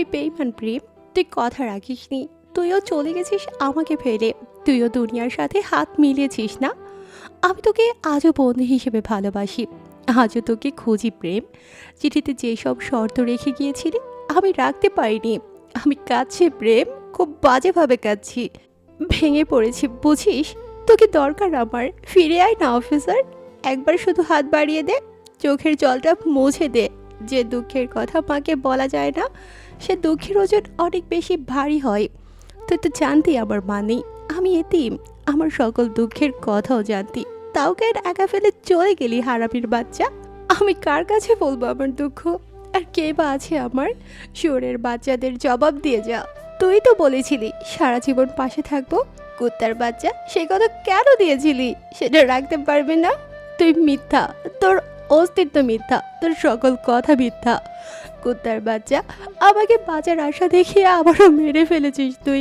তুই বেইমান প্রেম, তুই কথা রাখিসনি, তুইও চলে গেছিস আমাকে ফেলে, তুইও দুনিয়ার সাথে হাত মিলিয়েছিস না। আমি তোকে আজও বন্ধু হিসেবে ভালোবাসি, আজও তোকে খুঁজি প্রেম। চিঠিতে যেসব শর্ত রেখে গিয়েছিলি আমি রাখতে পারিনি। আমি কাঁদছি প্রেম, খুব বাজেভাবে কাঁদছি, ভেঙে পড়েছি বুঝিস। তোকে দরকার আমার, ফিরে আয় না অফিসার, একবার শুধু হাত বাড়িয়ে দে, চোখের জলটা মুছে দে। যে দুঃখের কথা মাকে বলা যায় না, সে দুঃখের ওজন অনেক বেশি ভারী হয়। তুই তো জানতি আমার মা নেই, আমি এতিম, আমার সকল দুঃখের কথাও জানতি, তাও কেন একা ফেলে চলে গেলি হারামির বাচ্চা। আমি কার কাছে বলবো আমার দুঃখ, আর কে বা আছে আমার? শুয়োরের বাচ্চাদের জবাব দিয়ে যা। তুই তো বলেছিলি সারা জীবন পাশে থাকবো, কুত্তার বাচ্চা সে কথা কেন দিয়েছিলি? সেটা রাখতে পারবি না? তুই মিথ্যা, তোর অস্তিত্ব মিথ্যা, তোর সকল কথা মিথ্যা। কুত্তার বাচ্চা, আমাকে বাঁচার আশা দেখিয়ে আবারও মেরে ফেলেছিস তুই।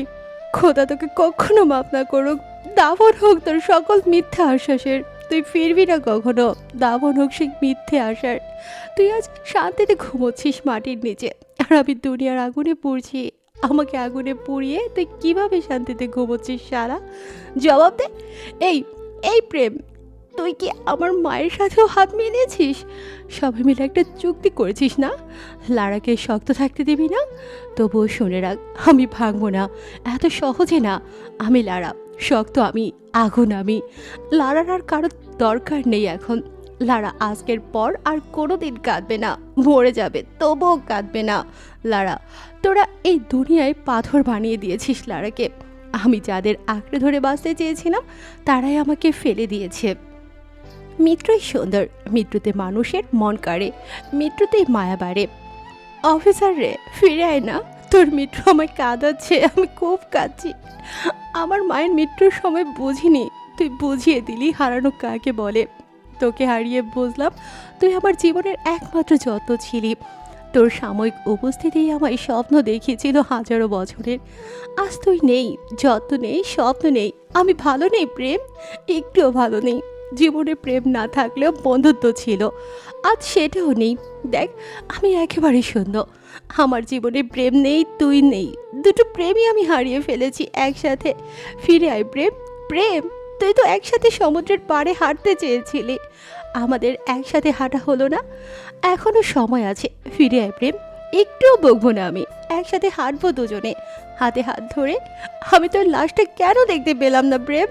খোদা তোকে কখনো মাফ না করুক, দাফন হোক তোর সকল মিথ্যা আশ্বাসের। তুই ফিরবি না কখনো, দাফন হোক সেই মিথ্যে আশার। তুই আজ শান্তিতে ঘুমোচ্ছিস মাটির নিচে, আর আমি দুনিয়ার আগুনে পুড়ছি। আমাকে আগুনে পুড়িয়ে তুই কিভাবে শান্তিতে ঘুমোচ্ছিস সারা? জবাব দে। এই এই প্রেম, তুই কি আমার মায়ের সাথেও হাত মিলিয়েছিস? সবাই মিলে একটা চুক্তি করেছিস না, লারাকে শক্ত থাকতে দিবি না? তবুও শুনে রাখ, আমি ভাঙবো না, এত সহজে না। আমি লারা, শক্ত আমি, আগুন আমি। লারার আর কারোর দরকার নেই এখন। লারা আজকের পর আর কোনো দিন কাঁদবে না, মরে যাবে তবুও কাঁদবে না। লারা, তোরা এই দুনিয়ায় পাথর বানিয়ে দিয়েছিস লারাকে। আমি যাদের আঁকড়ে ধরে বাঁচতে চেয়েছিলাম তারাই আমাকে ফেলে দিয়েছে। মৃত্যুই সুন্দর, মৃত্যুতে মানুষের মন কাড়ে, মৃত্যুতেই মায়া বাড়ে। অফিসার রে, ফিরে আয় না, তোর মৃত্যু আমায় কাঁদাচ্ছে, আমি খুব কাঁদছি। আমার মায়ের মৃত্যুর সময় বুঝিনি, তুই বুঝিয়ে দিলি হারানো কাকে বলে। তোকে হারিয়ে বুঝলাম তুই আমার জীবনের একমাত্র যত্ন ছিলি। তোর সাময়িক উপস্থিতি আমায় স্বপ্ন দেখিয়েছিল হাজারো বছরের। আজ তুই নেই, যত্ন নেই, স্বপ্ন নেই, আমি ভালো নেই প্রেম, একটুও ভালো নেই। জীবনে প্রেম না থাকলেও বন্ধুত্ব ছিল, আজ সেটাও নেই। দেখ, আমি একেবারে শূন্য, আমার জীবনে প্রেম নেই, তুই নেই, দুটো প্রেমই আমি হারিয়ে ফেলেছি একসাথে। ফিরে আয় প্রেম, প্রেম। তুই তো একসাথে সমুদ্রের পাড়ে হাঁটতে চেয়েছিলি, আমাদের একসাথে হাঁটা হলো না। এখনো সময় আছে, ফিরে আয় প্রেম, একটুও বকবো না আমি, একসাথে হাঁটবো দুজনে হাতে হাত ধরে। আমি তোর লাশটা কেন দেখতে পেলাম না প্রেম?